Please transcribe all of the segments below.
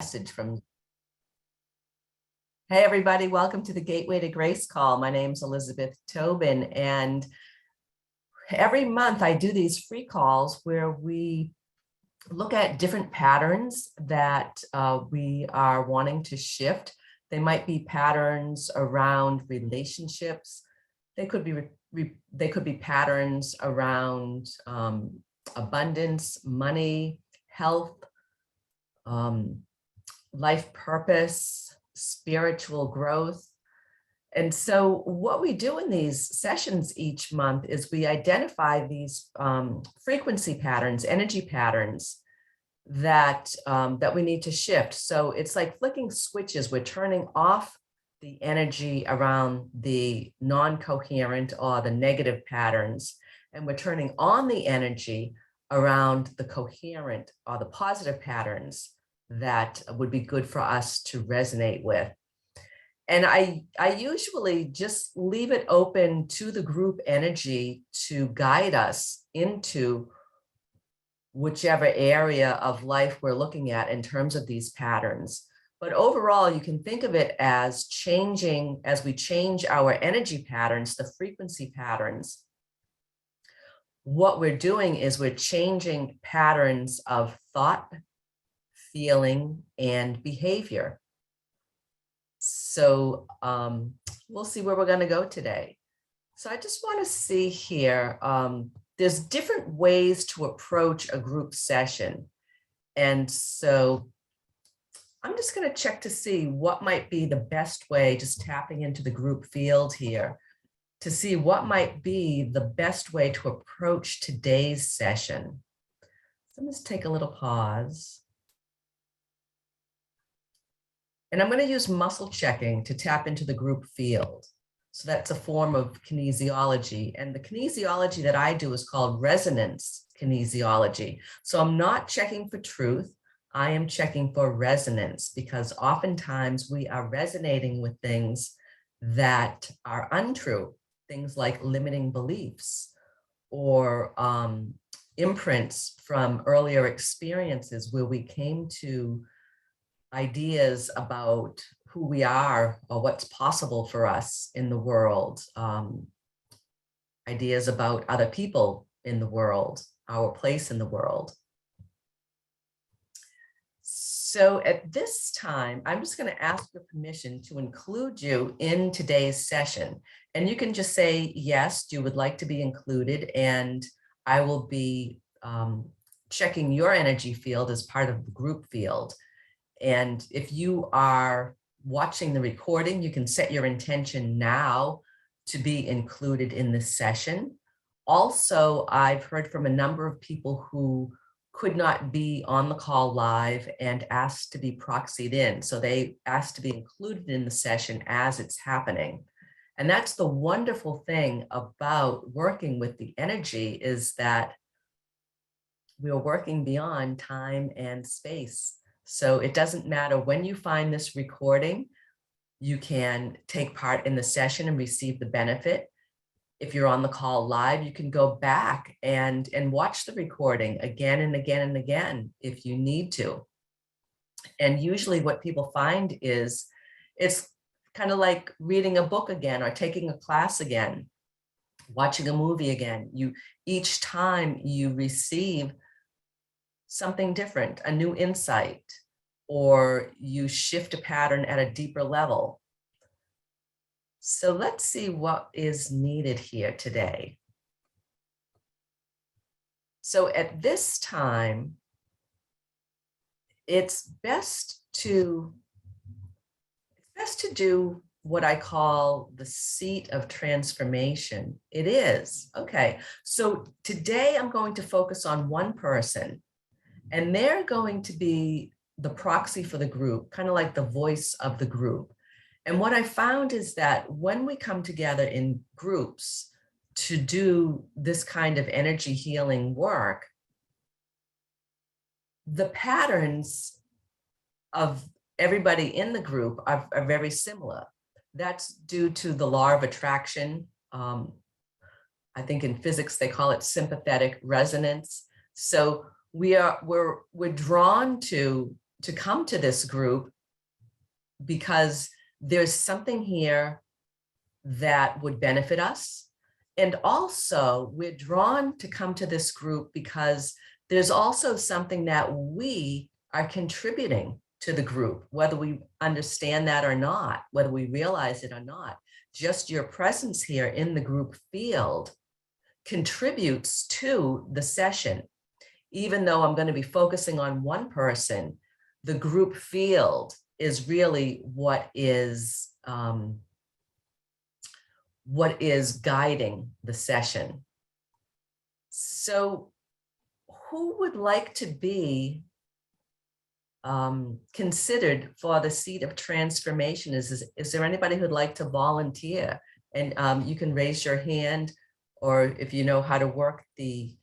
Message from. Hey everybody, welcome to the Gateway to Grace call. My name's Elizabeth Tobin, and every month I do these free calls where we look at different patterns that we are wanting to shift. They might be patterns around relationships. They could be patterns around abundance, money, health, life purpose, spiritual growth. And so what we do in these sessions each month is we identify these frequency patterns, energy patterns that we need to shift. So it's like flicking switches. We're turning off the energy around the non-coherent or the negative patterns, and we're turning on the energy around the coherent or the positive patterns that would be good for us to resonate with. And I usually just leave it open to the group energy to guide us into whichever area of life we're looking at in terms of these patterns. But overall, you can think of it as changing, as we change our energy patterns, the frequency patterns. What we're doing is we're changing patterns of thought, feeling, and behavior. So we'll see where we're going to go today. So I just want to see here, there's different ways to approach a group session. And so I'm just going to check to see what might be the best way, just tapping into the group field here, to see what might be the best way to approach today's session. So let's take a little pause. And I'm going to use muscle checking to tap into the group field. So that's a form of kinesiology. And the kinesiology that I do is called resonance kinesiology. So I'm not checking for truth. I am checking for resonance, because oftentimes we are resonating with things that are untrue, things like limiting beliefs or imprints from earlier experiences where we came to ideas about who we are or what's possible for us in the world, ideas about other people in the world, our place in the world. So at this time, I'm just going to ask for permission to include you in today's session. And you can just say, yes, you would like to be included, and I will be checking your energy field as part of the group field. And if you are watching the recording, you can set your intention now to be included in this session. Also, I've heard from a number of people who could not be on the call live and asked to be proxied in. So they asked to be included in the session as it's happening. And that's the wonderful thing about working with the energy, is that we are working beyond time and space. So it doesn't matter when you find this recording, you can take part in the session and receive the benefit. If you're on the call live, you can go back and watch the recording again and again and again if you need to. And usually what people find is it's kind of like reading a book again or taking a class again, watching a movie again. Each time you receive something different, a new insight, or you shift a pattern at a deeper level. So let's see what is needed here today. So at this time, it's best to do what I call the seat of transformation. It is. Okay. So today I'm going to focus on one person, and they're going to be the proxy for the group, kind of like the voice of the group. And what I found is that when we come together in groups to do this kind of energy healing work, the patterns of everybody in the group are very similar. That's due to the law of attraction. I think in physics, they call it sympathetic resonance. So we're drawn to to come to this group because there's something here that would benefit us. And also we're drawn to come to this group because there's also something that we are contributing to the group, whether we understand that or not, whether we realize it or not. Just your presence here in the group field contributes to the session. Even though I'm going to be focusing on one person, the group field is really what is guiding the session. So who would like to be considered for the seat of transformation? Is there anybody who'd like to volunteer? And you can raise your hand, or if you know how to work the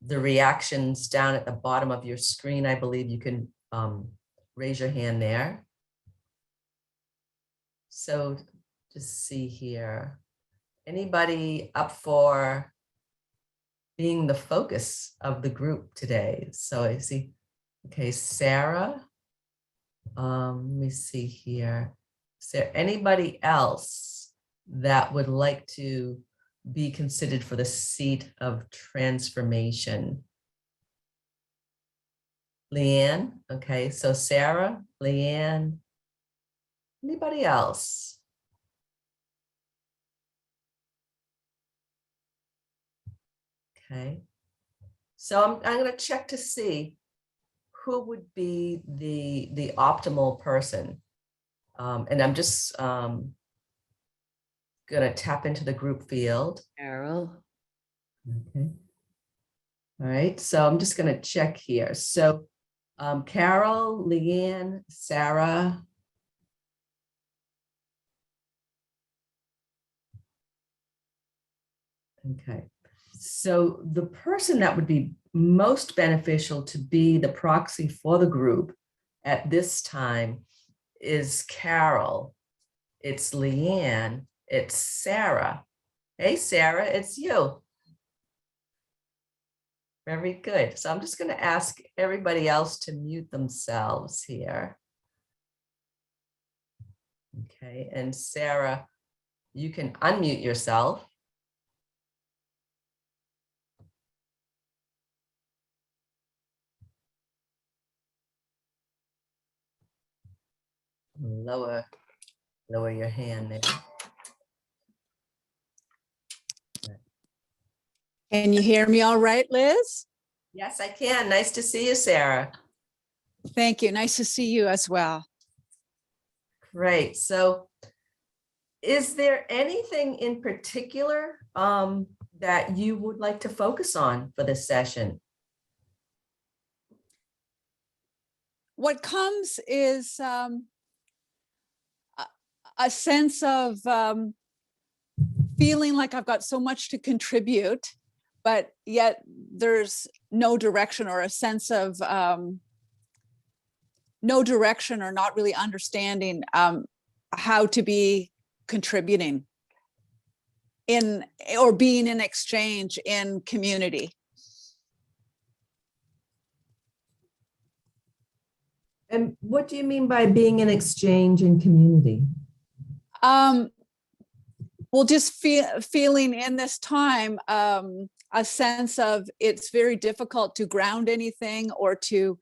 reactions down at the bottom of your screen, I believe you can raise your hand there. So just see here. Anybody up for being the focus of the group today? So I see, okay, Sarah. Let me see here. Is there anybody else that would like to be considered for the seat of transformation? Leanne, okay, so Sarah, Leanne, anybody else? Okay, so I'm going to check to see who would be the optimal person. And I'm just going to tap into the group field. Carol. Okay. All right, so I'm just going to check here. So Carol, Leanne, Sarah. Okay, so the person that would be most beneficial to be the proxy for the group at this time is Carol. It's Leanne, it's Sarah. Hey, Sarah, it's you. Very good. So I'm just going to ask everybody else to mute themselves here. Okay, and Sarah, you can unmute yourself. Lower your hand there. Can you hear me all right, Liz? Yes, I can. Nice to see you, Sarah. Thank you. Nice to see you as well. Great. So is there anything in particular that you would like to focus on for this session? What comes is a sense of feeling like I've got so much to contribute, but yet there's no direction, or a sense of no direction, or not really understanding how to be contributing in, or being in exchange in community. And what do you mean by being in exchange in community? Well, just feeling in this time a sense of it's very difficult to ground anything, or to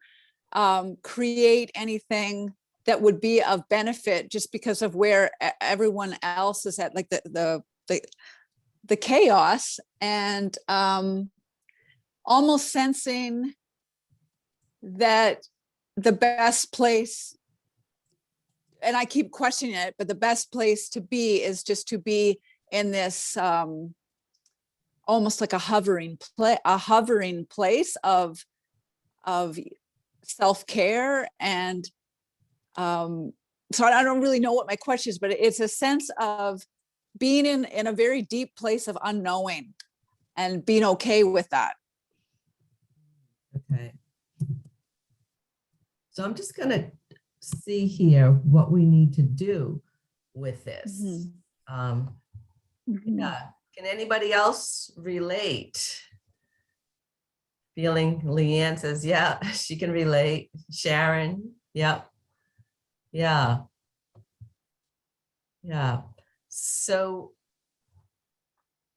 create anything that would be of benefit, just because of where everyone else is at, like the chaos, and almost sensing that the best place, and I keep questioning it, but the best place to be is just to be in this almost like a hovering place of self-care. And so I don't really know what my question is, but it's a sense of being in a very deep place of unknowing, and being okay with that. Okay. So I'm just going to see here what we need to do with this. Yeah. Can anybody else relate? Feeling, Leanne says, yeah, she can relate. Sharon, yep, yeah, yeah. So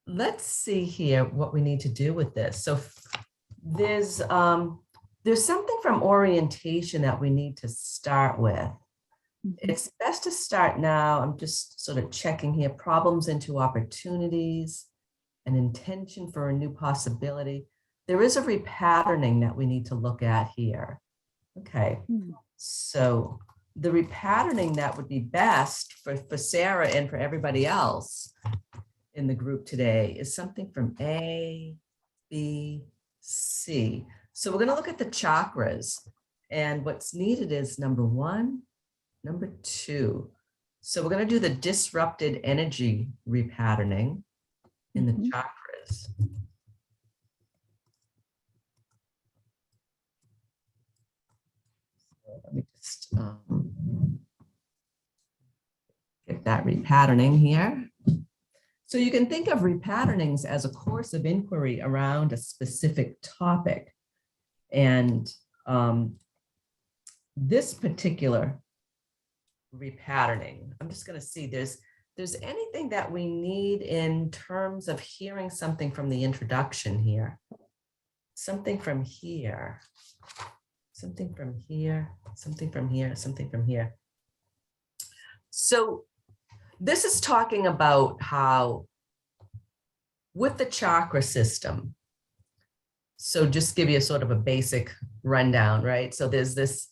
let's see here what we need to do with this. So there's something from orientation that we need to start with. It's best to start now. I'm just sort of checking here, problems into opportunities, an intention for a new possibility. There is a repatterning that we need to look at here. Okay, so the repatterning that would be best for Sarah and for everybody else in the group today is something from A, B, C. So we're going to look at the chakras, and what's needed is number 1, number 2. So we're going to do the disrupted energy repatterning in the chakras. So let me just get that repatterning here. So you can think of repatternings as a course of inquiry around a specific topic. And this particular repatterning, I'm just going to see there's anything that we need in terms of hearing something from the introduction here. Something from here, something from here, something from here, something from here. So this is talking about how with the chakra system, so just give you a sort of a basic rundown, right? So there's this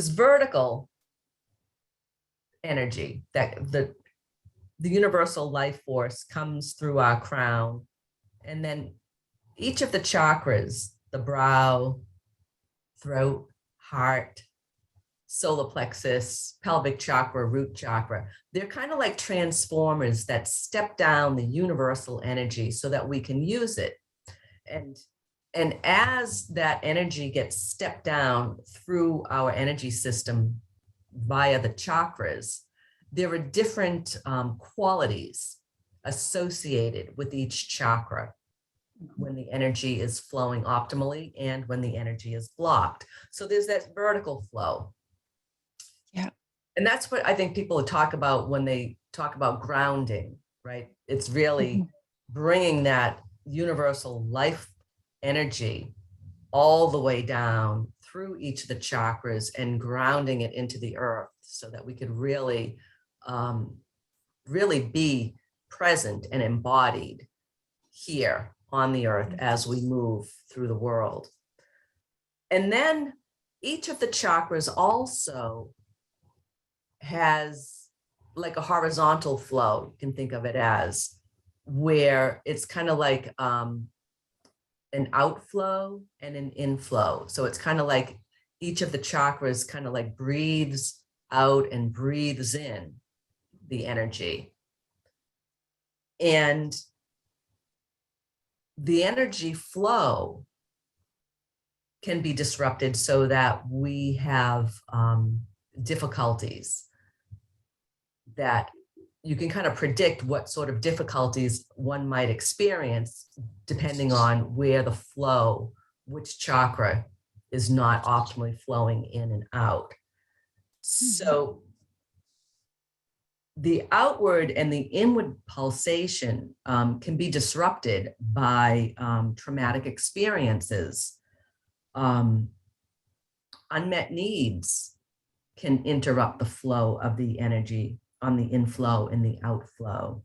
vertical energy that the universal life force comes through our crown, and then each of the chakras, the brow, throat, heart, solar plexus, pelvic chakra, root chakra, they're kind of like transformers that step down the universal energy so that we can use it. And as that energy gets stepped down through our energy system via the chakras, there are different qualities associated with each chakra when the energy is flowing optimally and when the energy is blocked. So there's that vertical flow. Yeah. And that's what I think people talk about when they talk about grounding, right? It's really bringing that universal life energy all the way down through each of the chakras and grounding it into the earth so that we could really, really be present and embodied here on the earth as we move through the world. And then each of the chakras also has like a horizontal flow, you can think of it as, where it's kind of like an outflow and an inflow. So it's kind of like each of the chakras kind of like breathes out and breathes in the energy. And the energy flow can be disrupted so that we have difficulties that you can kind of predict what sort of difficulties one might experience depending on where the flow, which chakra is not optimally flowing in and out. So the outward and the inward pulsation can be disrupted by traumatic experiences. Unmet needs can interrupt the flow of the energy on the inflow and the outflow.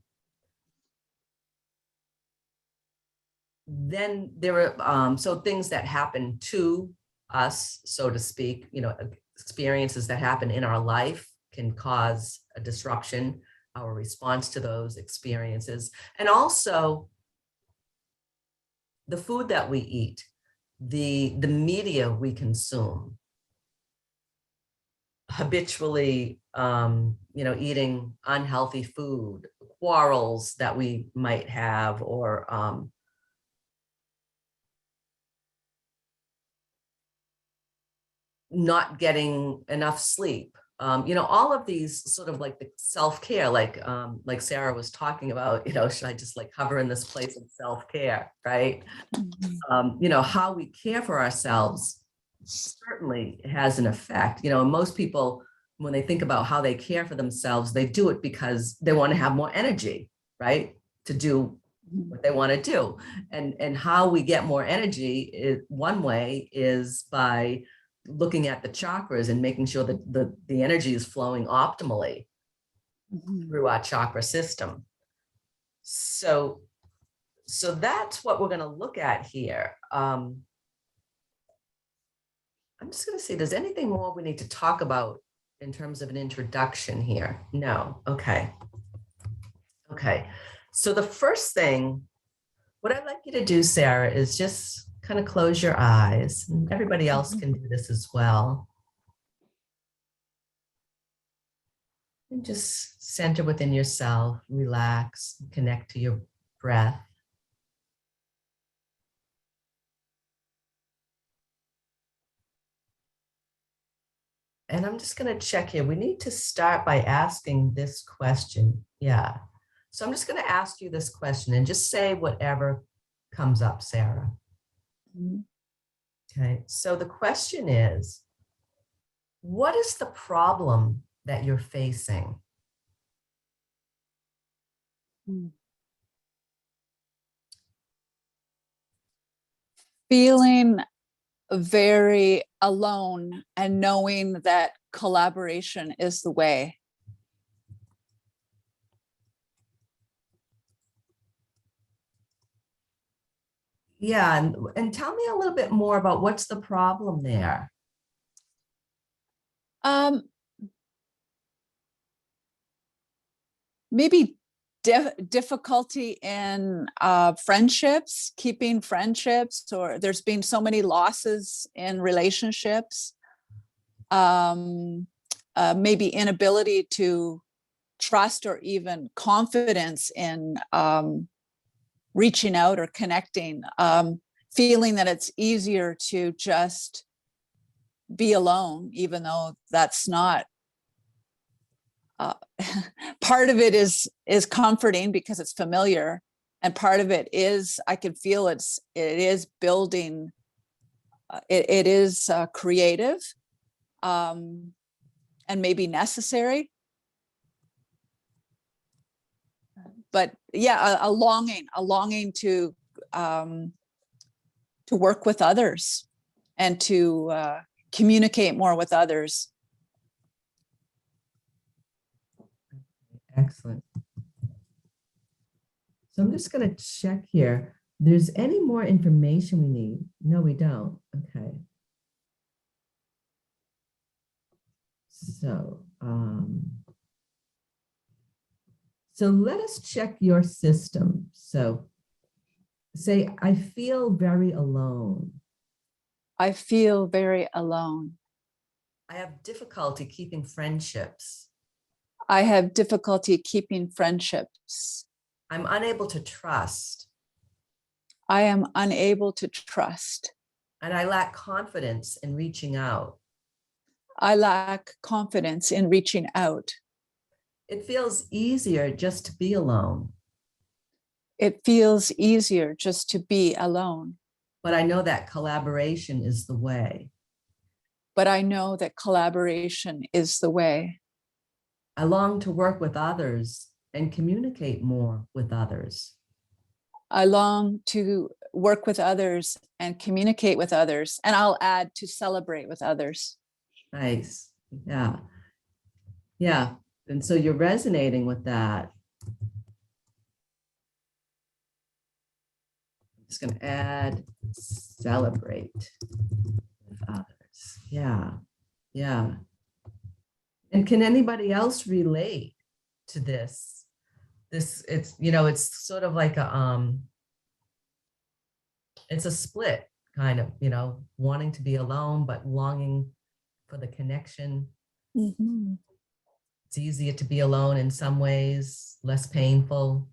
Then there are so things that happen to us, so to speak, you know, experiences that happen in our life can cause a disruption, our response to those experiences, and also the food that we eat, the media we consume. Habitually, you know, eating unhealthy food, quarrels that we might have, or not getting enough sleep, all of these sort of like the self-care, like Sarah was talking about, should I just like hover in this place of self-care, right? How we care for ourselves certainly has an effect. And most people, when they think about how they care for themselves, they do it because they want to have more energy, right? To do what they want to do. And how we get more energy, one way is by looking at the chakras and making sure that the energy is flowing optimally through our chakra system. So that's what we're going to look at here. I'm just going to see, does anything more we need to talk about in terms of an introduction here? No. Okay. So the first thing, what I'd like you to do, Sarah, is just kind of close your eyes. And everybody else can do this as well. And just center within yourself, relax, connect to your breath. And I'm just going to check here. We need to start by asking this question. Yeah. So I'm just going to ask you this question and just say whatever comes up, Sarah. Okay. So the question is, what is the problem that you're facing? Feeling very alone and knowing that collaboration is the way. Yeah, and tell me a little bit more about what's the problem there. Maybe difficulty in friendships, keeping friendships, or there's been so many losses in relationships. Maybe inability to trust or even confidence in reaching out or connecting, feeling that it's easier to just be alone, even though that's not. Part of it is comforting because it's familiar, and part of it is I can feel it is building. It is creative, and maybe necessary. But yeah, a longing to work with others and to communicate more with others. Excellent. So I'm just going to check here. There's any more information we need? No, we don't. Okay. So, so let us check your system. So say, I feel very alone. I feel very alone. I have difficulty keeping friendships. I have difficulty keeping friendships. I'm unable to trust. I am unable to trust. And I lack confidence in reaching out. I lack confidence in reaching out. It feels easier just to be alone. It feels easier just to be alone. But I know that collaboration is the way. But I know that collaboration is the way. I long to work with others and communicate more with others. I long to work with others and communicate with others. And I'll add to celebrate with others. Nice. Yeah. Yeah. And so you're resonating with that. I'm just going to add celebrate with others. Yeah. Yeah. And can anybody else relate to this? It's, it's sort of like it's a split kind of, wanting to be alone, but longing for the connection. Mm-hmm. It's easier to be alone in some ways, less painful.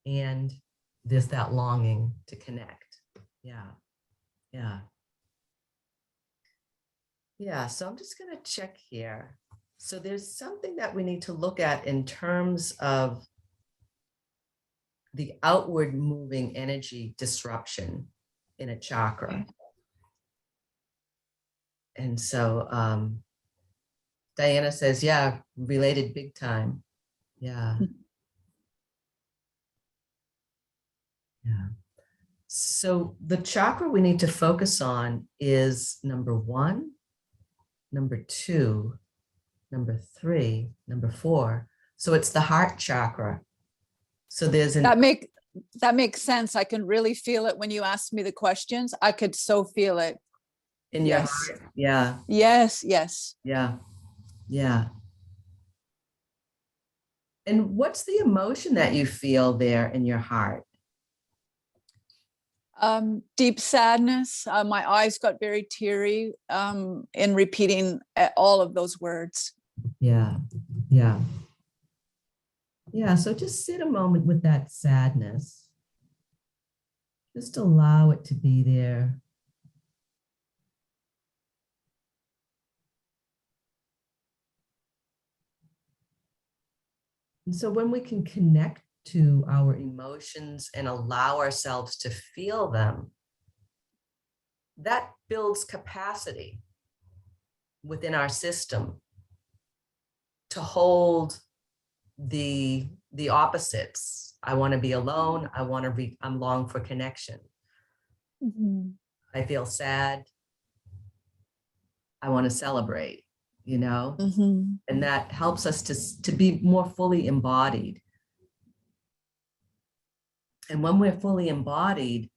And there's that longing to connect. Yeah. Yeah. Yeah, so I'm just going to check here. So there's something that we need to look at in terms of the outward moving energy disruption in a chakra. Okay. And so Diana says, yeah, related big time. Yeah. Yeah. So the chakra we need to focus on is number 1, number 2, number 3, number 4. So it's the heart chakra. So there's That makes sense. I can really feel it when you ask me the questions. I could so feel it. in your Yes. heart. Yeah. Yes. Yes. Yeah. Yeah. And what's the emotion that you feel there in your heart? Deep sadness. My eyes got very teary in repeating all of those words. Yeah. Yeah. Yeah. So just sit a moment with that sadness. Just allow it to be there. And so when we can connect to our emotions and allow ourselves to feel them, that builds capacity within our system to hold the opposites. I want to be alone. I want to be, I'm long for connection. Mm-hmm. I feel sad. I want to celebrate, you know, Mm-hmm. and that helps us to be more fully embodied. And when we're fully embodied,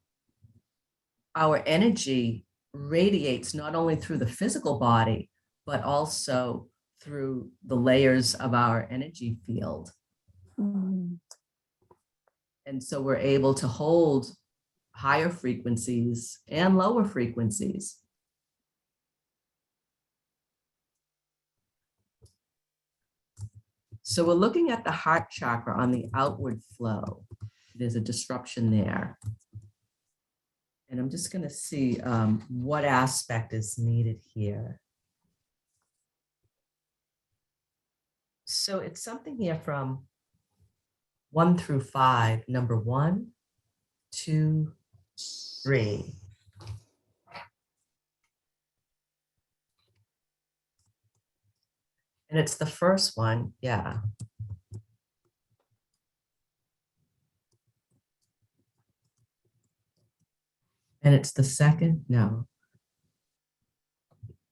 our energy radiates not only through the physical body, but also through the layers of our energy field. Mm-hmm. And so we're able to hold higher frequencies and lower frequencies. So we're looking at the heart chakra on the outward flow. There's a disruption there. And I'm just going to see what aspect is needed here. So it's something here from 1 through 5. Number 1, 2, 3. And it's the first one. Yeah. And it's the second. No.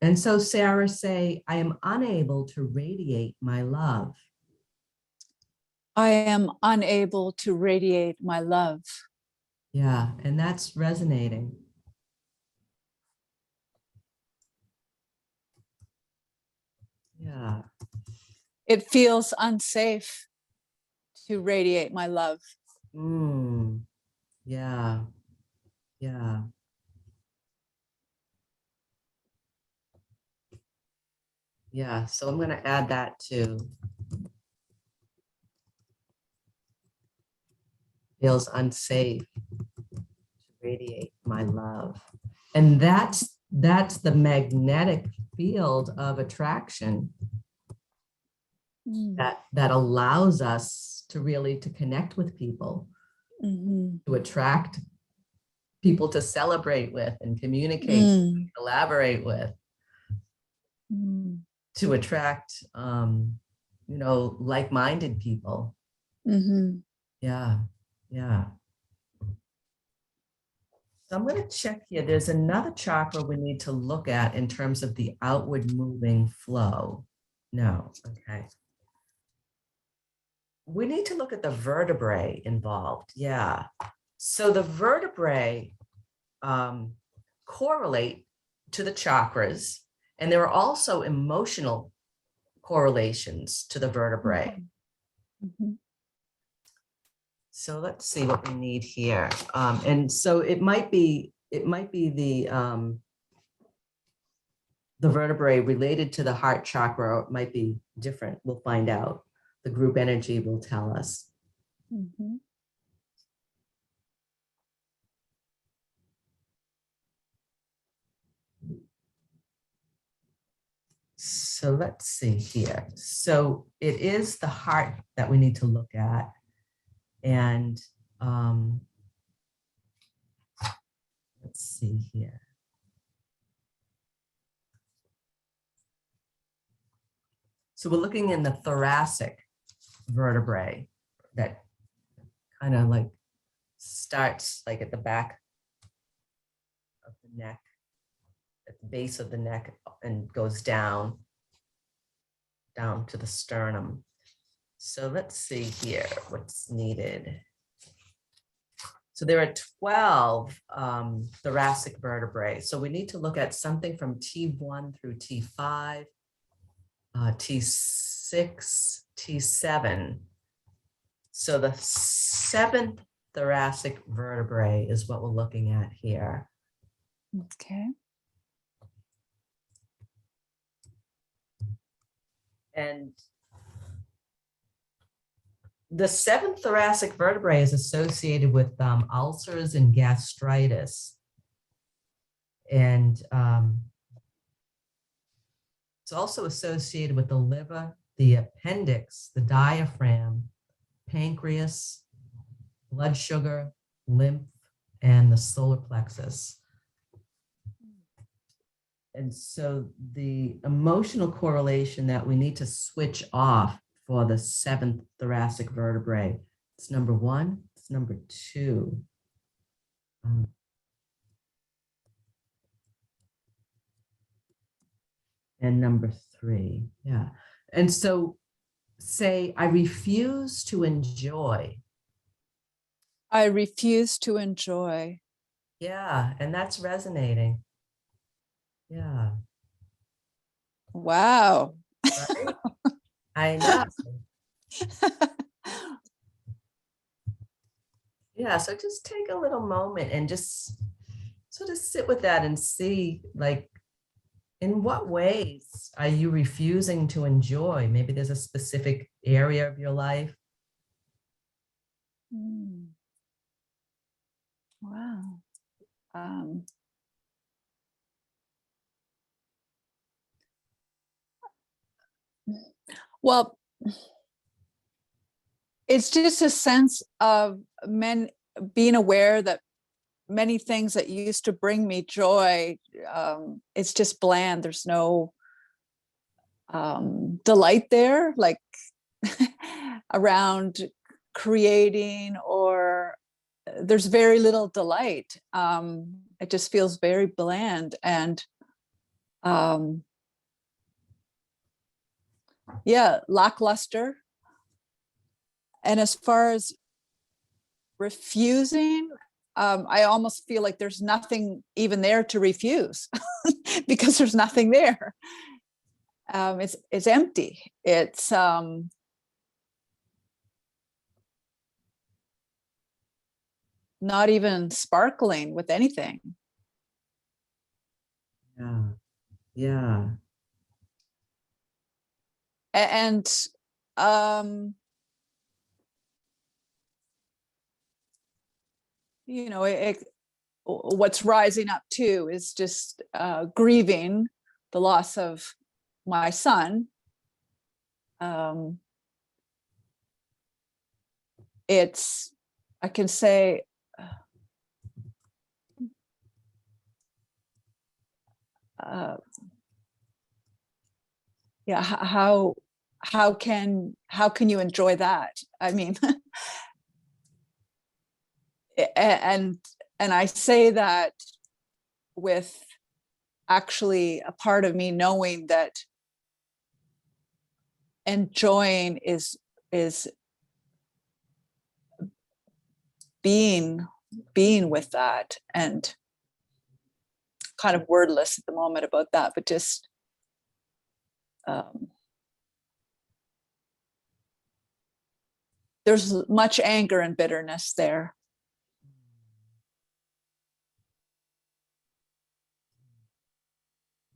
And so Sarah say, I am unable to radiate my love. I am unable to radiate my love. Yeah. And that's resonating. Yeah. It feels unsafe to radiate my love. Mm. Yeah. Yeah. Yeah. So I'm going to add that too. Feels unsafe to radiate my love. And that's the magnetic field of attraction that allows us to really to connect with people, Mm-hmm. to attract people to celebrate with and communicate, collaborate with, to attract like-minded people. Mm-hmm. Yeah. Yeah. So I'm going to check here. There's another chakra we need to look at in terms of the outward moving flow. No. Okay. We need to look at the vertebrae involved. Yeah. So the vertebrae correlate to the chakras, and there are also emotional correlations to the vertebrae. Mm-hmm. So let's see what we need here. And so it might be the vertebrae related to the heart chakra, or it might be different. We'll find out. The group energy will tell us. Mm-hmm. So let's see here. So it is the heart that we need to look at. And let's see here. So we're looking in the thoracic vertebrae that kind of like starts like at the back of the neck, at the base of the neck, and goes down to the sternum. So let's see here what's needed. So there are 12 thoracic vertebrae. So we need to look at something from T1 through T5, T6, T7. So the 7th thoracic vertebrae is what we're looking at here. Okay. And the 7th thoracic vertebrae is associated with ulcers and gastritis. And it's also associated with the liver, the appendix, the diaphragm, pancreas, blood sugar, lymph, and the solar plexus. And so the emotional correlation that we need to switch off for the 7th thoracic vertebrae, it's number 1, it's number 2. And number 3, yeah. And so say, I refuse to enjoy. I refuse to enjoy. Yeah, and that's resonating. Yeah. Wow. Right? I know. Yeah, so just take a little moment and just sort of sit with that and see, like, in what ways are you refusing to enjoy? Maybe there's a specific area of your life. Wow. Well, it's just a sense of being aware that many things that used to bring me joy, it's just bland. There's no delight there, like around creating, or there's very little delight. It just feels very bland and yeah, lackluster. And as far as refusing, I almost feel like there's nothing even there to refuse because there's nothing there. It's empty. It's not even sparkling with anything. Yeah. Yeah. And you know, what's rising up too is just grieving the loss of my son. It's, I can say, yeah, how can you enjoy that? I mean, and I say that with actually a part of me knowing that enjoying is being with that, and kind of wordless at the moment about that, but just there's much anger and bitterness there.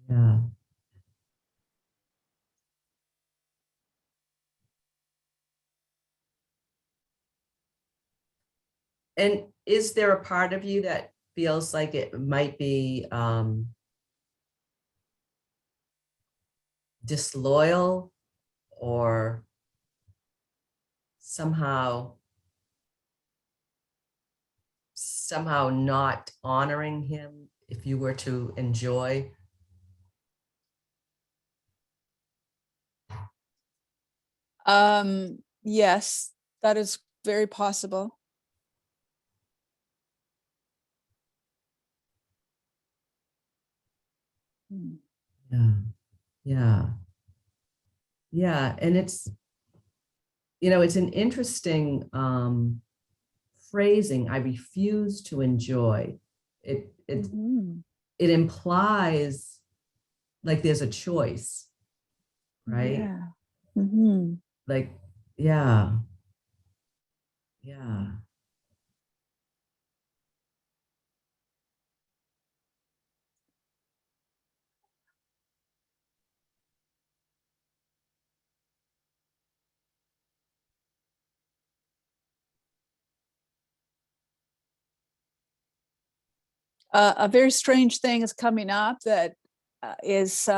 Yeah. And is there a part of you that feels like it might be disloyal or somehow not honoring him if you were to enjoy? Yes, that is very possible. Hmm. Yeah, yeah, yeah. And it's, it's an interesting phrasing. I refuse to enjoy. It Mhm. it implies like there's a choice, right? Yeah. Mhm. Like, yeah, yeah. A very strange thing is coming up that is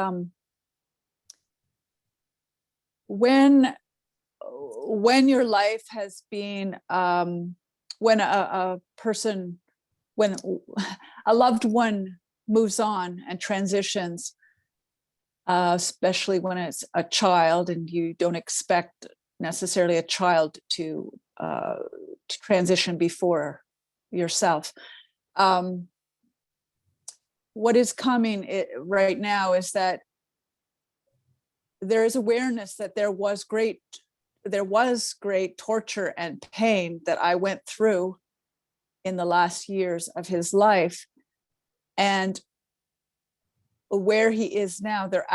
when your life has been when a person, when a loved one moves on and transitions, especially when it's a child and you don't expect necessarily a child to transition before yourself. Um, what is coming right now is that there is awareness that there was great torture and pain that I went through in the last years of his life. And where he is now, there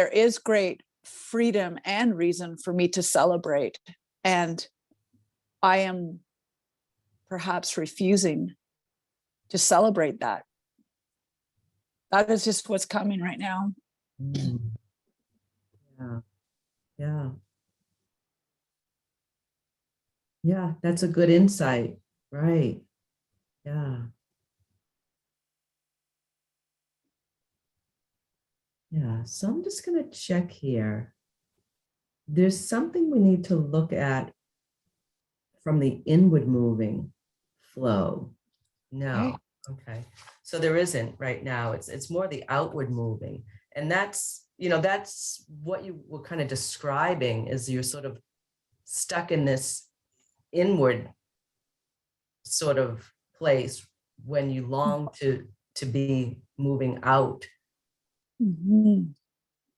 is great freedom and reason for me to celebrate. And I am perhaps refusing to celebrate that. That is just what's coming right now. Mm, yeah, yeah, yeah. That's a good insight. Right. Yeah, yeah. So I'm just going to check here. There's something we need to look at from the inward moving flow. Okay. No. Okay. So there isn't right now. It's more the outward moving. And that's what you were kind of describing, is you're sort of stuck in this inward sort of place when you long to be moving out Mhm.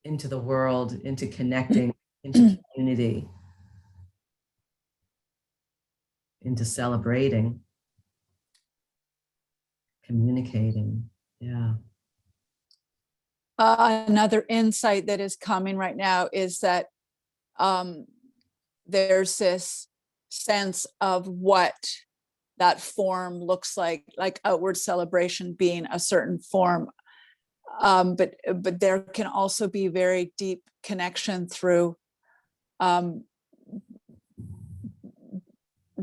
into the world, into connecting, into community, into celebrating, communicating. Yeah. Another insight that is coming right now is that um, there's this sense of what that form looks like outward celebration being a certain form. But there can also be very deep connection through um,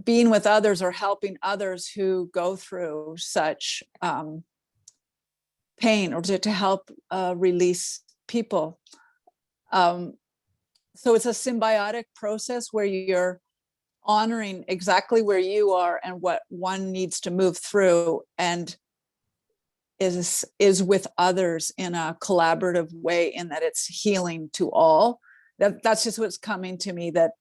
being with others or helping others who go through such pain, or to help release people. Um, so it's a symbiotic process where you're honoring exactly where you are and what one needs to move through, and is with others in a collaborative way, in that it's healing to all. That's just what's coming to me, that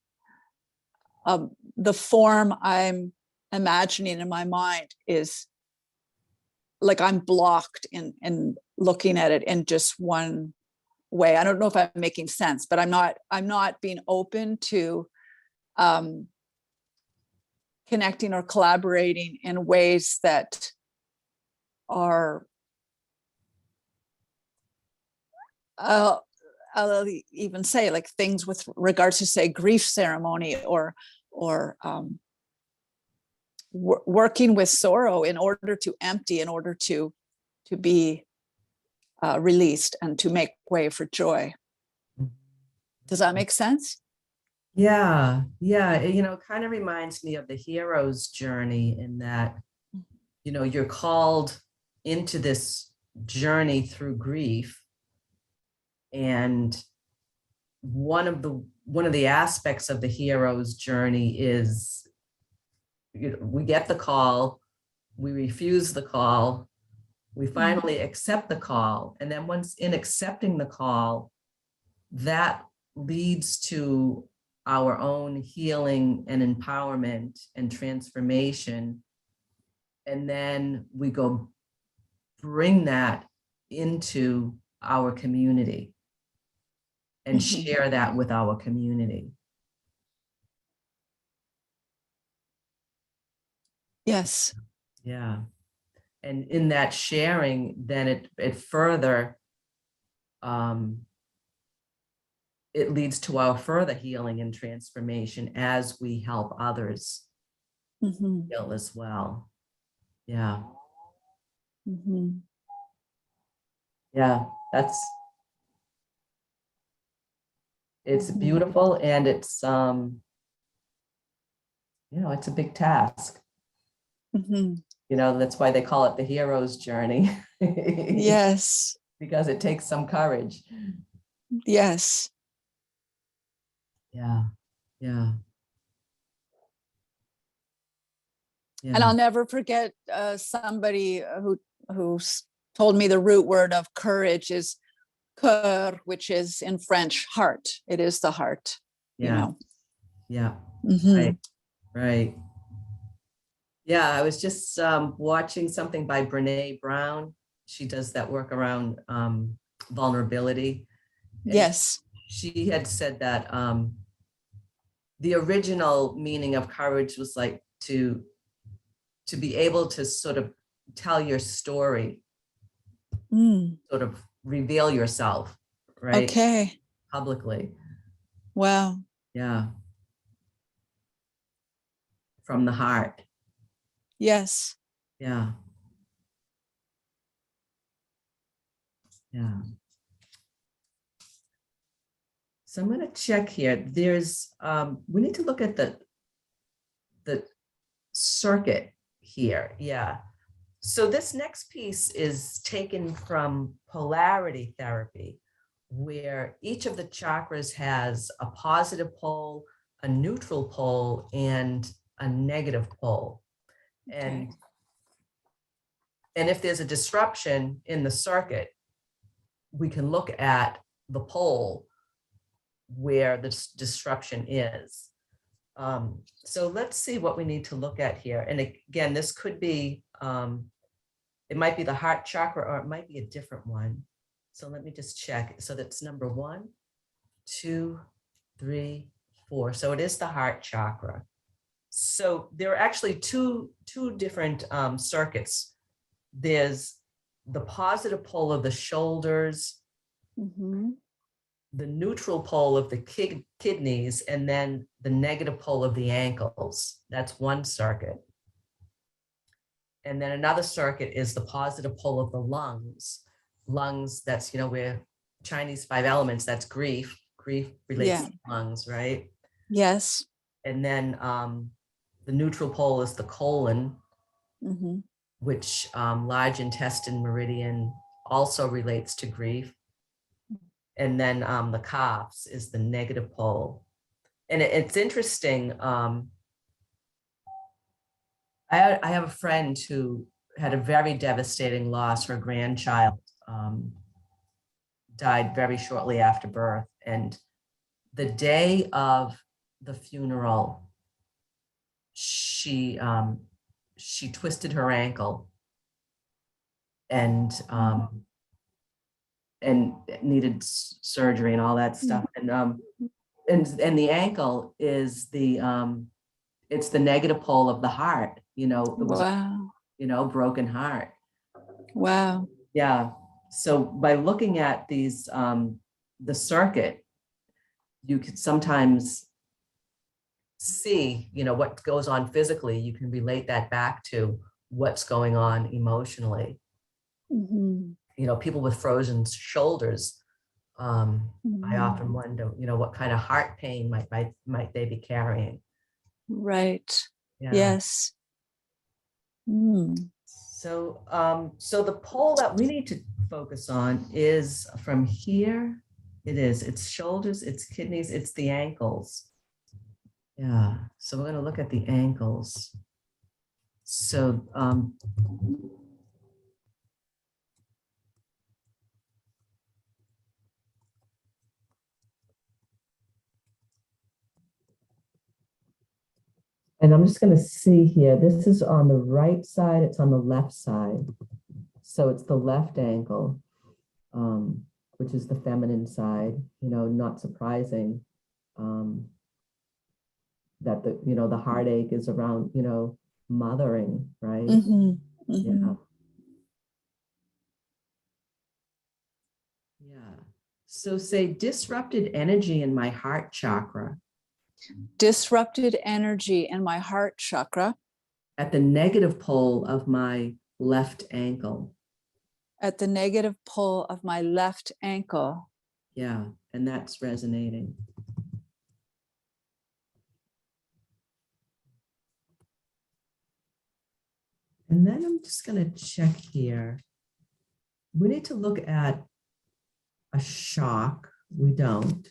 the form I'm imagining in my mind is like I'm blocked in looking at it in just one way. I don't know if I'm making sense, but I'm not being open to um, connecting or collaborating in ways that are I'll even say, like, things with regards to, say, grief ceremony, or working with sorrow in order to empty, in order to be released and to make way for joy. Does that make sense? Yeah, yeah. It kind of reminds me of the hero's journey, in that, you're called into this journey through grief, And one of the aspects of the hero's journey is, we get the call, we refuse the call, we finally accept the call. And then once in accepting the call, that leads to our own healing and empowerment and transformation. And then we go bring that into our community and share that with our community. Yes. Yeah. And in that sharing, then it further, it leads to our further healing and transformation as we help others heal as well. Yeah. Yeah, it's beautiful, and it's, it's a big task. That's why they call it the hero's journey. Yes. Because it takes some courage. Yes. Yeah. Yeah. And I'll never forget somebody who told me the root word of courage is cœur, which is in French heart. It is the heart. Yeah. Yeah. Right. Right. Yeah, I was just watching something by Brene Brown. She does that work around vulnerability. And yes. She had said that the original meaning of courage was like to be able to sort of tell your story, sort of reveal yourself, right? Okay. Publicly. Wow. Yeah. From the heart. Yes. Yeah. Yeah. So I'm going to check here. There's, we need to look at the circuit here. Yeah. So this next piece is taken from polarity therapy, where each of the chakras has a positive pole, a neutral pole, and a negative pole. And if there's a disruption in the circuit, we can look at the pole where the disruption is. So let's see what we need to look at here. And again, this could be, it might be the heart chakra, or it might be a different one. So let me just check. So that's number 1, 2, 3, 4. So it is the heart chakra. So there are actually two different circuits. There's the positive pole of the shoulders, the neutral pole of the kidneys, and then the negative pole of the ankles. That's one circuit. And then another circuit is the positive pole of the lungs. Lungs, that's, where Chinese 5 elements, that's grief. Grief relates to lungs, right? Yes. And then the neutral pole is the colon, which large intestine meridian also relates to grief. And then the calves is the negative pole. And it's interesting. I have a friend who had a very devastating loss. Her grandchild died very shortly after birth. And the day of the funeral, she twisted her ankle and needed surgery and all that stuff. And the ankle is it's the negative pole of the heart. It was broken heart. Wow. Yeah. So by looking at these, the circuit, you could sometimes see, what goes on physically. You can relate that back to what's going on emotionally. People with frozen shoulders, I often wonder, what kind of heart pain might they be carrying? Right. Yeah. Yes. So the pole that we need to focus on is from here It is. It's shoulders, it's kidneys, it's the ankles. Yeah. So we're going to look at the ankles. So and I'm just going to see here, this is on the right side, it's on the left side. So it's the left ankle, which is the feminine side, not surprising that the heartache is around, mothering, right? Mhm, Yeah. mhm. Yeah. So say disrupted energy in my heart chakra Disrupted energy in my heart chakra at the negative pole of my left ankle. at the negative pole of my left ankle. Yeah. And that's resonating. And then I'm just going to check here. We need to look at a shock. We don't.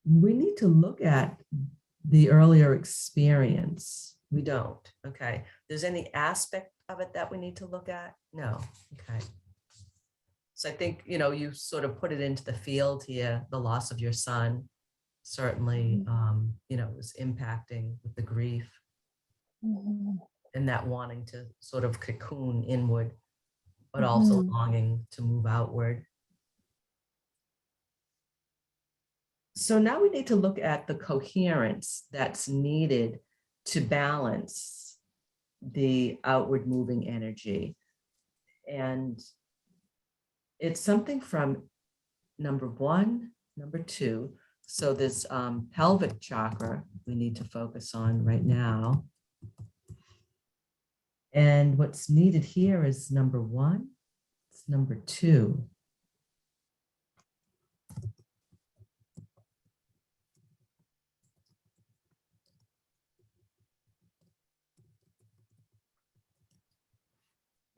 We need to look at the earlier experience. We don't. Okay. There's any aspect of it that we need to look at? No. Okay. So I think, you sort of put it into the field here, the loss of your son certainly, was impacting with the grief Mhm, and that wanting to sort of cocoon inward, but also mhm, longing to move outward. So now we need to look at the coherence that's needed to balance the outward moving energy. And it's something from number 1, number 2. So this pelvic chakra we need to focus on right now. And what's needed here is number 1, it's number 2.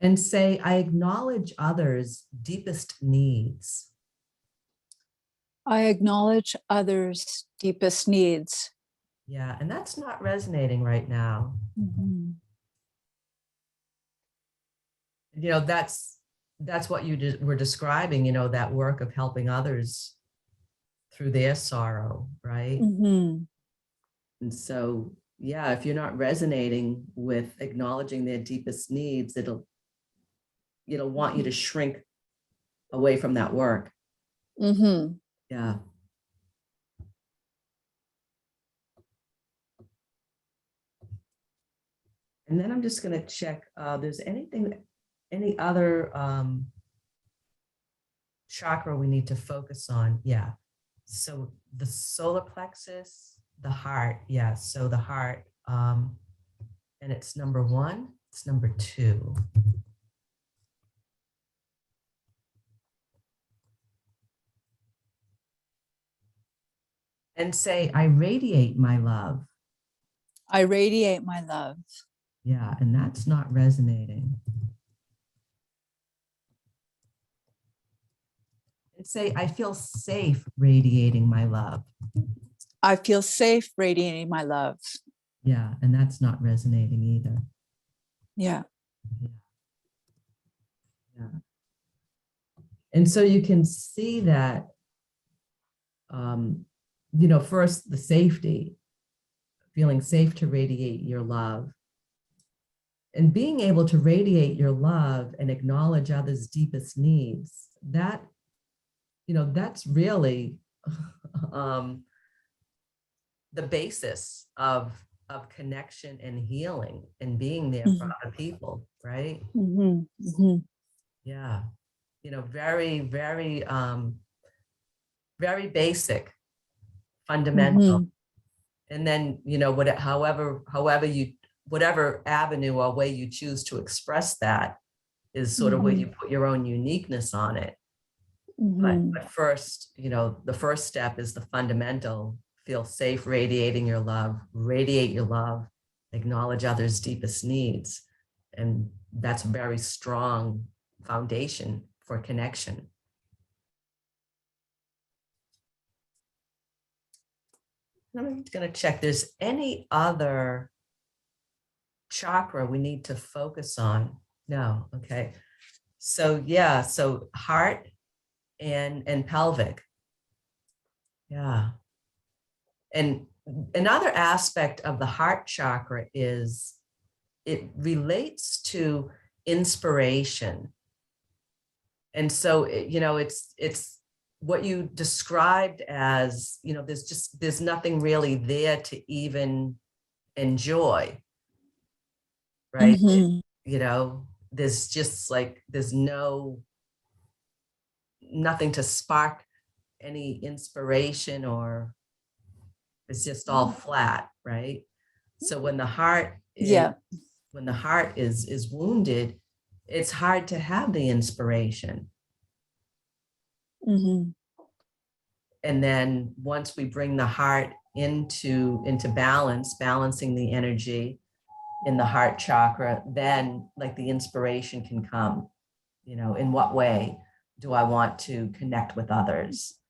And say, I acknowledge others' deepest needs. I acknowledge others' deepest needs. Yeah, and that's not resonating right now. Mhm, That's what you were describing, that work of helping others through their sorrow, right? mhm, And so, yeah, if you're not resonating with acknowledging their deepest needs, it'll want you to shrink away from that work. mhm. Yeah. And then I'm just going to check, there's any other chakra we need to focus on. Yeah. So the solar plexus, the heart. Yeah. So the heart, and it's number 1, it's number 2. And say, I radiate my love. I radiate my love. Yeah. And that's not resonating. And say, I feel safe radiating my love. I feel safe radiating my love. Yeah. And that's not resonating either. Yeah. Yeah. Yeah. And so you can see that, first the safety, feeling safe to radiate your love. And being able to radiate your love and acknowledge others' deepest needs, that's really the basis of connection and healing and being there for other people, right? Mhm, mhm, Yeah. Very, very, very basic, fundamental. mhm, And then, whatever avenue or way you choose to express that is sort of where you mhm, put your own uniqueness on it. mhm, But first, the first step is the fundamental. Feel safe radiating your love, radiate your love, acknowledge others' deepest needs. And that's a very strong foundation for connection. I'm going to check, there's any other chakra we need to focus on? No, okay. So yeah, so heart and pelvic. Yeah. And another aspect of the heart chakra is it relates to inspiration. And so, it's what you described as, there's nothing really there to even enjoy, right? Mhm. There's just like, there's nothing to spark any inspiration, or it's just all flat, right? So when the heart is Yeah. wounded, it's hard to have the inspiration. Mhm. And then once we bring the heart into balance, balancing the energy in the heart chakra, then like the inspiration can come. In what way do I want to connect with others?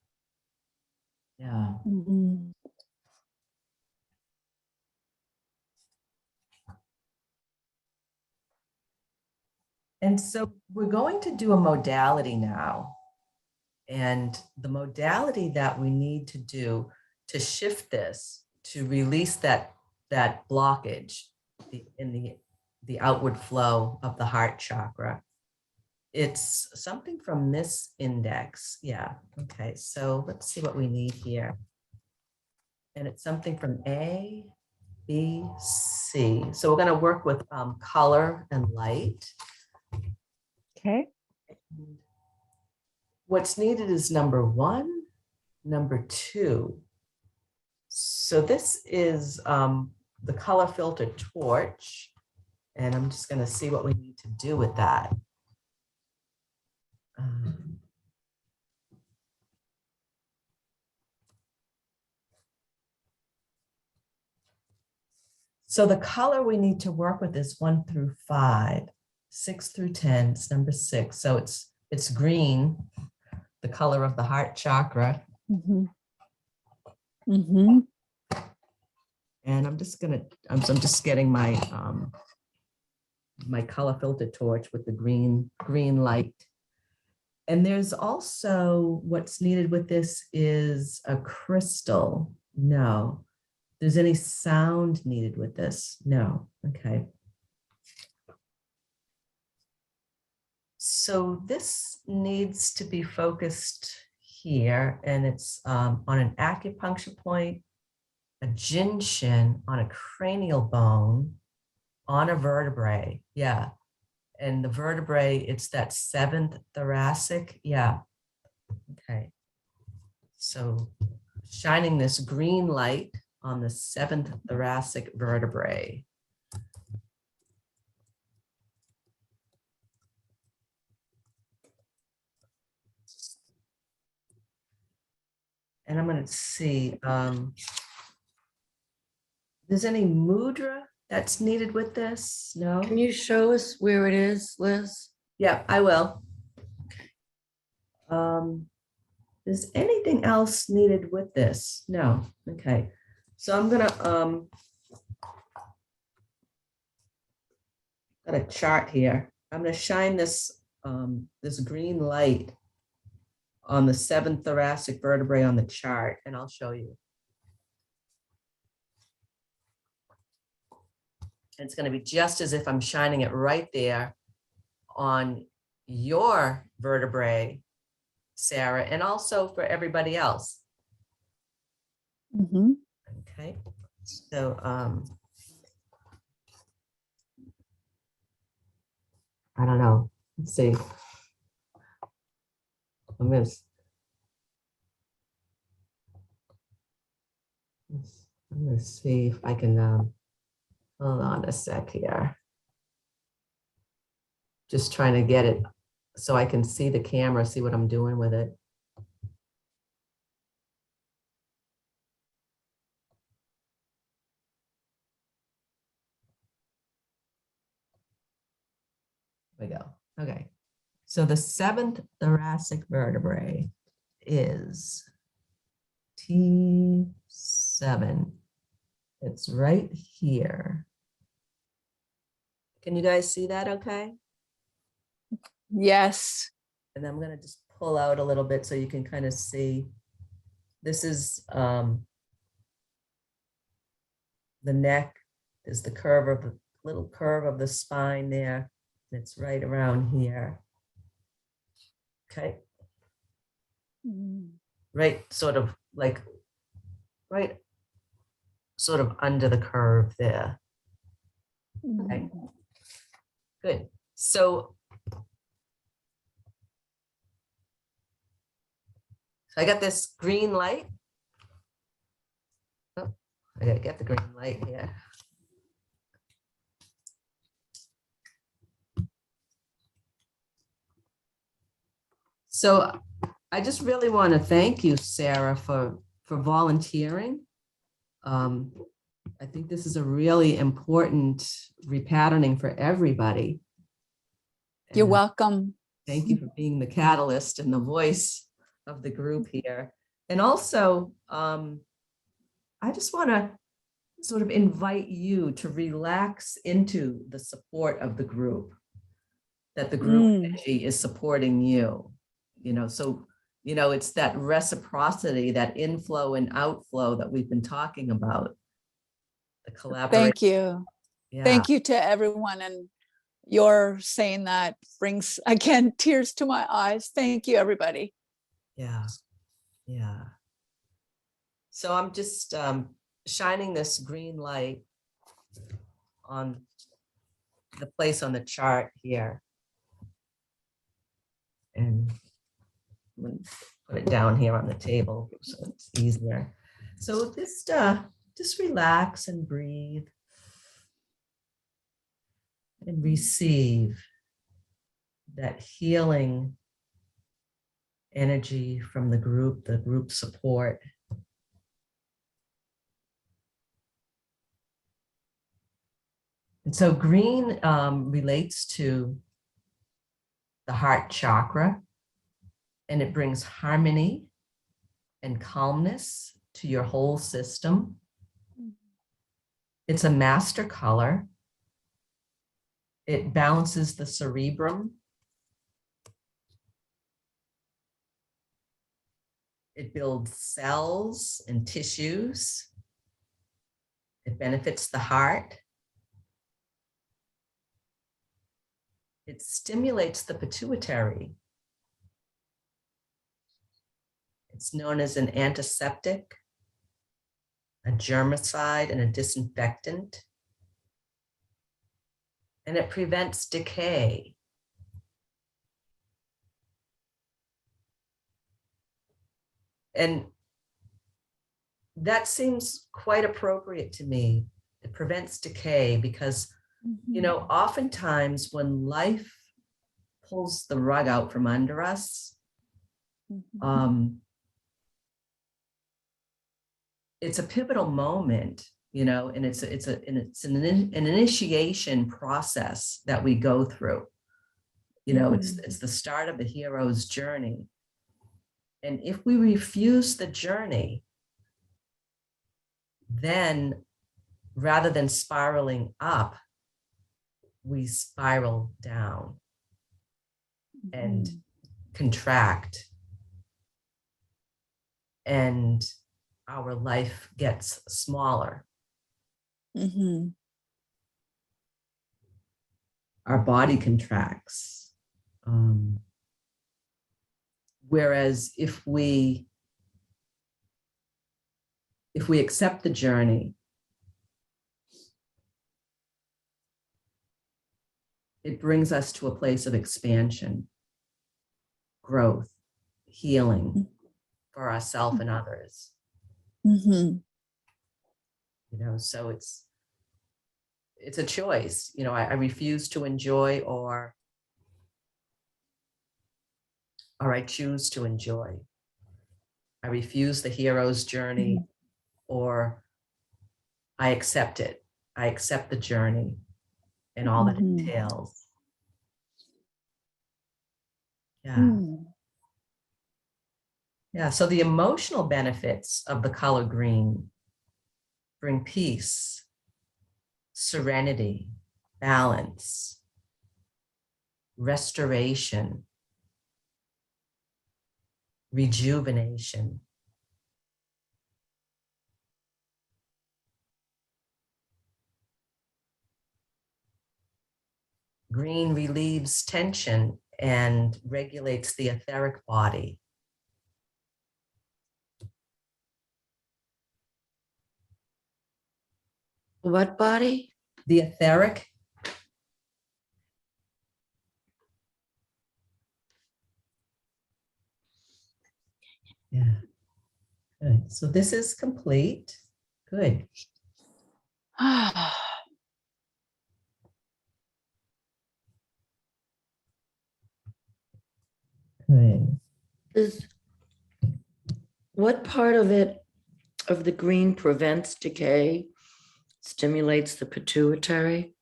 Yeah. Mhm. And so we're going to do a modality now. And the modality that we need to do to shift this, to release that blockage in the outward flow of the heart chakra, it's something from this index. Yeah. Okay. So let's see what we need here. And it's something from A, B, C. So we're going to work with color and light. Okay. What's needed is number 1, number 2. So this is the color filter torch, and I'm just going to see what we need to do with that. So the color we need to work with is 1 through 5, 6 through 10. It's number 6. So it's green, the color of the heart chakra. Mhm. Mhm. And I'm just getting my my color filter torch with the green light. And there's also, what's needed with this is a crystal. No. There's any sound needed with this? No. Okay. So this needs to be focused here, and it's on an acupuncture point, a jinshin, on a cranial bone, on a vertebrae. Yeah. And the vertebrae, it's that 7th thoracic. Yeah. Okay. So shining this green light on the 7th thoracic vertebrae. And I'm going to see, there's any mudra that's needed with this? No? Can you show us where it is, Liz? Yeah, I will. Is anything else needed with this? No. Okay. So I'm gonna got a chart here. I'm gonna shine this this green light on the 7th thoracic vertebrae on the chart, and I'll show you. And it's going to be just as if I'm shining it right there on your vertebrae, Sarah, and also for everybody else. Mhm. Okay. So I don't know. Let's see. I'm gonna see if I can hold on a sec here. Just trying to get it so I can see the camera, see what I'm doing with it. There we go. Okay. So the seventh thoracic vertebrae is T7. It's right here. Can you guys see that okay? Yes. And I'm going to just pull out a little bit so you can kind of see. This is the neck. There's the curve of the little curve of the spine there. It's right around here. Okay. Right, sort of like right sort of under the curve there. Okay. Good. So I got this green light. Oh, I gotta get the green light here. So I just really want to thank you, Sarah, for volunteering. I think this is a really important repatterning for everybody. You're And welcome. thank you for being the catalyst and the voice of the group here. And also, I just want to sort of invite you to relax into the support of the group, that the group energy is supporting you, so, it's that reciprocity, that inflow and outflow that we've been talking about, the collaboration. Thank you. Yeah. Thank you to everyone. And your saying that brings, again, tears to my eyes. Thank you, everybody. Yeah. Yeah. So I'm just shining this green light on the place on the chart here. And I'm gonna put it down here on the table so it's easier. So just relax and breathe and receive that healing energy from the group support. And so green relates to the heart chakra, and it brings harmony and calmness to your whole system. It's a master color. It balances the cerebrum. It builds cells and tissues. It benefits the heart. It stimulates the pituitary. It's known as an antiseptic, a germicide, and a disinfectant. And it prevents decay. And that seems quite appropriate to me. It prevents decay because, oftentimes when life pulls the rug out from under us, it's a pivotal moment, and it's an initiation process that we go through. It's the start of the hero's journey. And if we refuse the journey, then rather than spiraling up, we spiral down and contract, and our life gets smaller. Our body contracts. Whereas if we accept the journey, it brings us to a place of expansion, growth, healing for ourselves and others. So it's a choice. I refuse to enjoy, or I choose to enjoy. I refuse the hero's journey, or I accept it. I accept the journey and all that it entails. Yeah. Yeah. So the emotional benefits of the color green bring peace, serenity, balance, restoration, rejuvenation. Green relieves tension and regulates the etheric body. What body? The etheric. Yeah. Good. So this is complete. Good. Good. Is what part of it, of the green, prevents decay, stimulates the pituitary?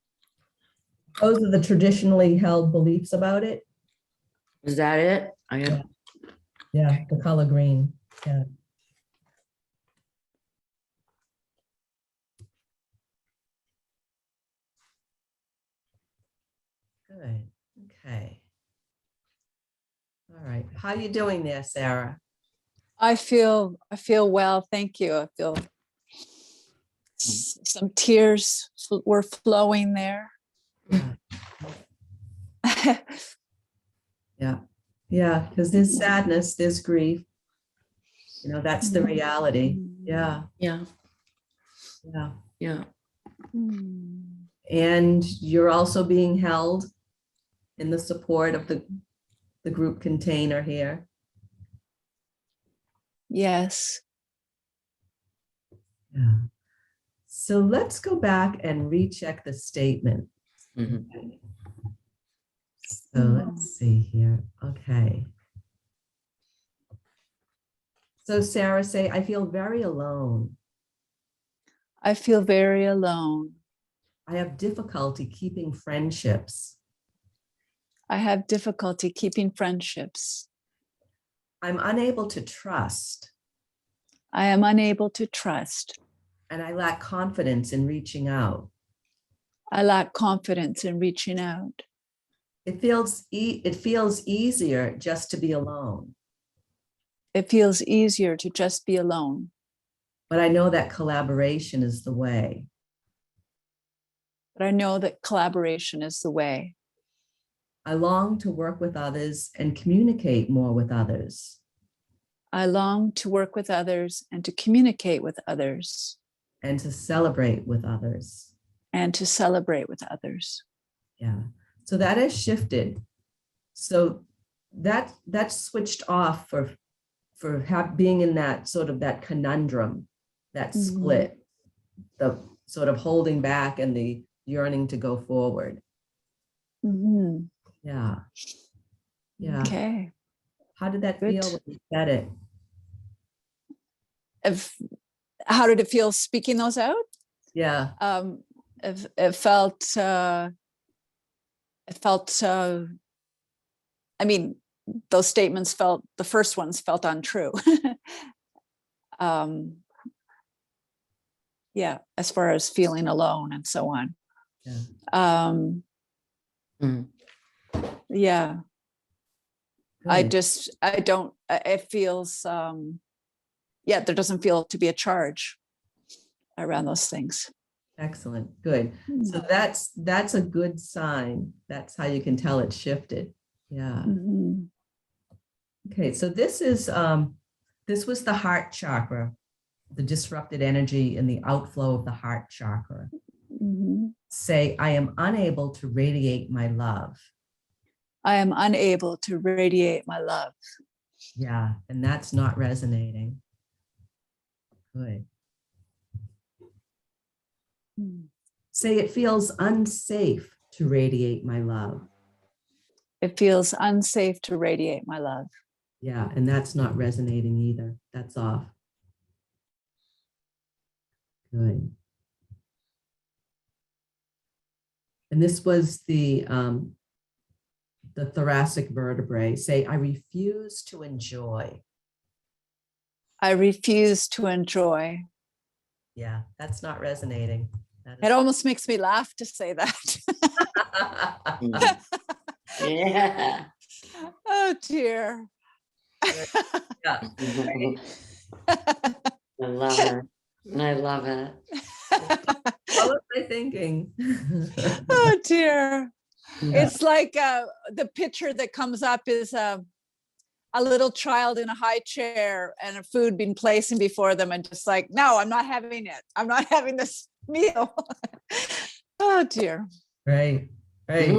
Those are the traditionally held beliefs about it. Is that it? Yeah. Yeah, the color green. Yeah. Good. Okay. All right. How are you doing there, Sarah? I feel well, thank you. I feel some tears were flowing there. Yeah. Yeah. Yeah. Because there's sadness, there's grief. You know, that's the reality. Yeah. Yeah. Yeah. Yeah. And you're also being held in the support of the group container here. Yes. Yeah. So let's go back and recheck the statement. Mhm. So let's see here. Okay. So Sarah, say, I feel very alone. I feel very alone. I have difficulty keeping friendships. I have difficulty keeping friendships. I'm unable to trust. I am unable to trust. And I lack confidence in reaching out. I lack confidence in reaching out. It feels easier just to be alone. It feels easier to just be alone. But I know that collaboration is the way. But I know that collaboration is the way. I long to work with others and communicate more with others. I long to work with others and to communicate with others. And to celebrate with others. And to celebrate with others. Yeah. So that has shifted. So that's switched off for being in that sort of that conundrum, that split, the sort of holding back and the yearning to go forward. Yeah. Yeah. Okay. How did that Good. feel when you said it? How did it feel speaking those out? Yeah. It felt, I mean, those statements the first ones felt untrue. Yeah, as far as feeling alone and so on. Yeah. Yeah. Good. It feels, yeah, there doesn't feel to be a charge around those things. Excellent. Good. So that's a good sign. That's how you can tell it shifted. Yeah. Okay. So this was the heart chakra, the disrupted energy and the outflow of the heart chakra. Say, I am unable to radiate my love. I am unable to radiate my love. Yeah. And that's not resonating. Good. Say, it feels unsafe to radiate my love. It feels unsafe to radiate my love. Yeah, and that's not resonating either. That's off. Good. And this was the the thoracic vertebrae. Say, I refuse to enjoy. I refuse to enjoy. Yeah, that's not resonating. That It almost makes me laugh to say that. Mm. Yeah. Oh dear. Yeah. I love it. I love it. What was I thinking? Oh dear. Yeah. It's like the picture that comes up is a little child in a high chair and a food being placed before them and just like, no, I'm not having it. I'm not having this meal. Oh dear. Right, right.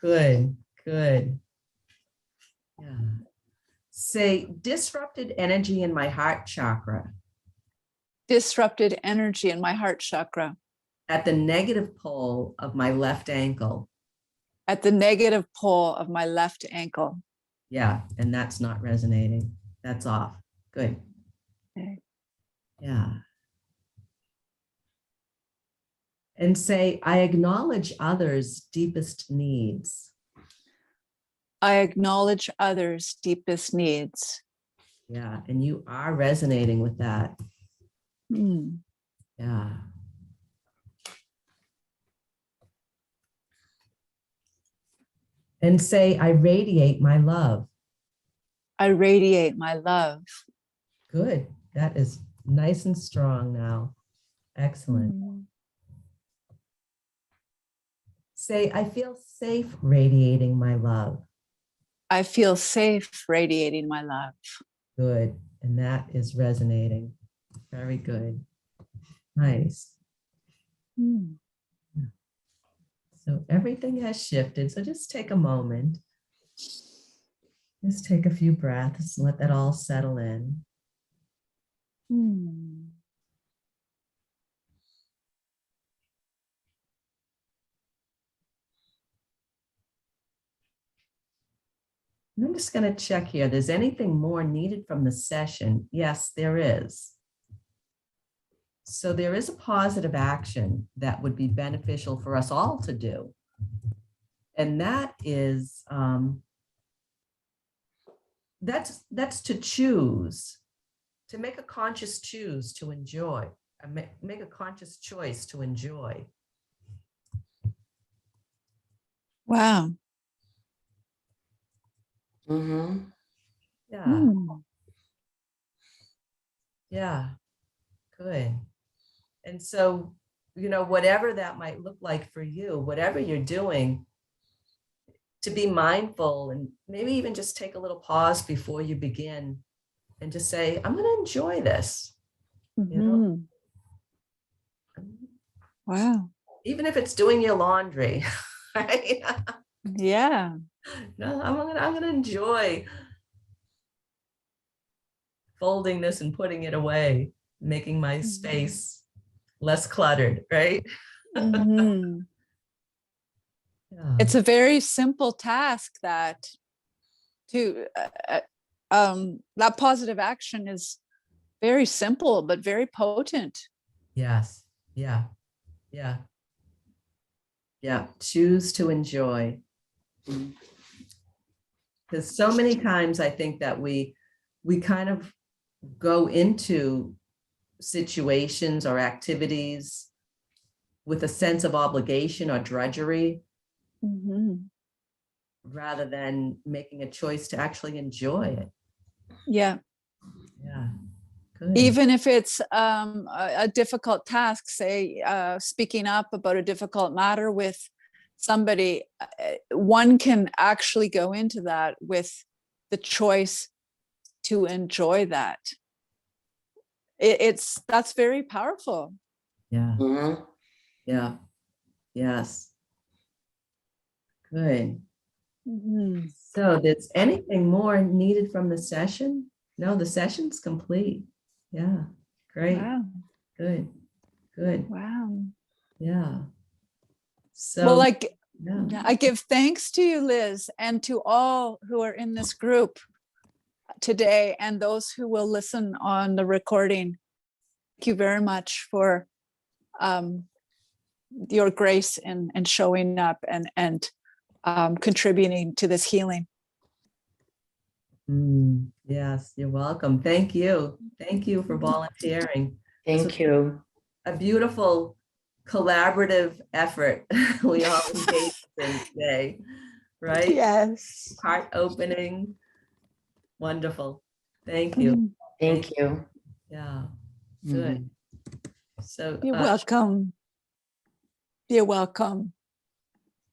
Good, good. Yeah. Say, disrupted energy in my heart chakra Disrupted energy in my heart chakra at the negative pole of my left ankle. at the negative pole of my left ankle. Yeah, and that's not resonating. That's off. Good. Okay. Yeah. And say, I acknowledge others' deepest needs. I acknowledge others' deepest needs. Yeah, and you are resonating with that. Hmm. Yeah. And say, I radiate my love. I radiate my love. Good. That is nice and strong now. Excellent. Hmm. Say, I feel safe radiating my love. I feel safe radiating my love. Good. And that is resonating. Very good. Nice. Hmm. So everything has shifted. So just take a moment. Just take a few breaths, let that all settle in. Hmm. And I'm just going to check here. There's anything more needed from the session? Yes, there is. So there is a positive action that would be beneficial for us all to do. And that is, that's to choose, to make a conscious choose to enjoy, make a conscious choice to enjoy. Wow. Mm-hmm. Yeah, Hmm. yeah, good. And so, whatever that might look like for you, whatever you're doing, to be mindful and maybe even just take a little pause before you begin and just say, I'm going to enjoy this, Mhm. Wow. even if it's doing your laundry, right? Yeah. No, I'm gonna enjoy folding this and putting it away, making my space less cluttered, right? Mhm. Yeah. It's a very simple task that that positive action is very simple but very potent. Yes. Yeah. Yeah. Yeah. Choose to enjoy. Because so many times I think that we kind of go into situations or activities with a sense of obligation or drudgery Mhm. rather than making a choice to actually enjoy it. Yeah. Yeah. Good. Even if it's a difficult task, say speaking up about a difficult matter with somebody, one can actually go into that with the choice to enjoy that. That's very powerful. Yeah. Mm-hmm. Yeah. Yes. Good. Mhm. So, there's anything more needed from the session? No, the session's complete. Yeah. Great. Wow. Good. Good. Wow. Yeah. Well, So, yeah. I give thanks to you, Liz, and to all who are in this group today and those who will listen on the recording. Thank you very much for your grace and showing up and contributing to this healing. Yes, you're welcome. Thank you. Thank you for volunteering. Thank you. A beautiful collaborative effort we all engaged in today, right? Yes. Heart opening. Wonderful. Thank you. Thank you. Yeah, Mhm. good. So You're welcome. You're welcome.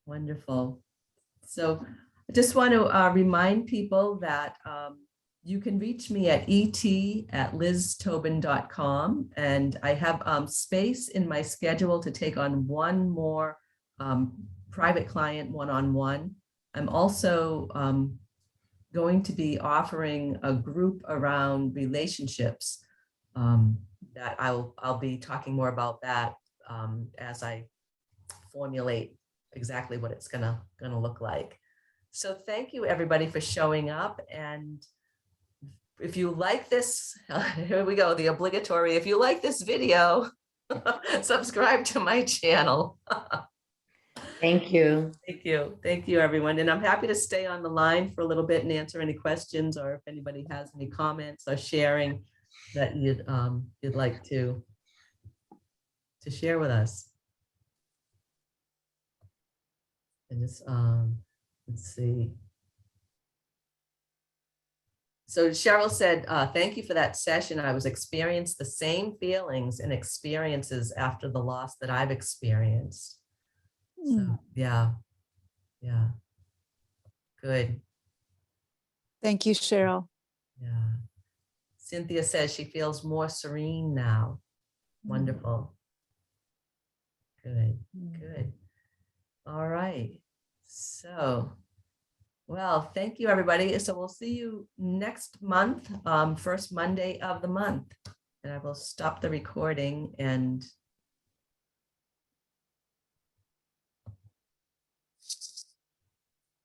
wonderful. So I just want to remind people that you can reach me at et@liztobin.com, and I have space in my schedule to take on one more private client one-on-one. I'm also going to be offering a group around relationships that I'll be talking more about that as I formulate exactly what it's gonna look like. So thank you everybody for showing up. And if you like this, here we go, the obligatory, if you like this video, subscribe to my channel. Thank you. Thank you. Thank you, everyone. And I'm happy to stay on the line for a little bit and answer any questions, or if anybody has any comments or sharing that you'd like to share with us. And just let's see. So Cheryl said, thank you for that session. I was experienced the same feelings and experiences after the loss that I've experienced. So yeah. Good. Thank you, Cheryl. Yeah. Cynthia says she feels more serene now. Wonderful. Good. All right. So, well, thank you, everybody. So we'll see you next month, first Monday of the month. And I will stop the recording and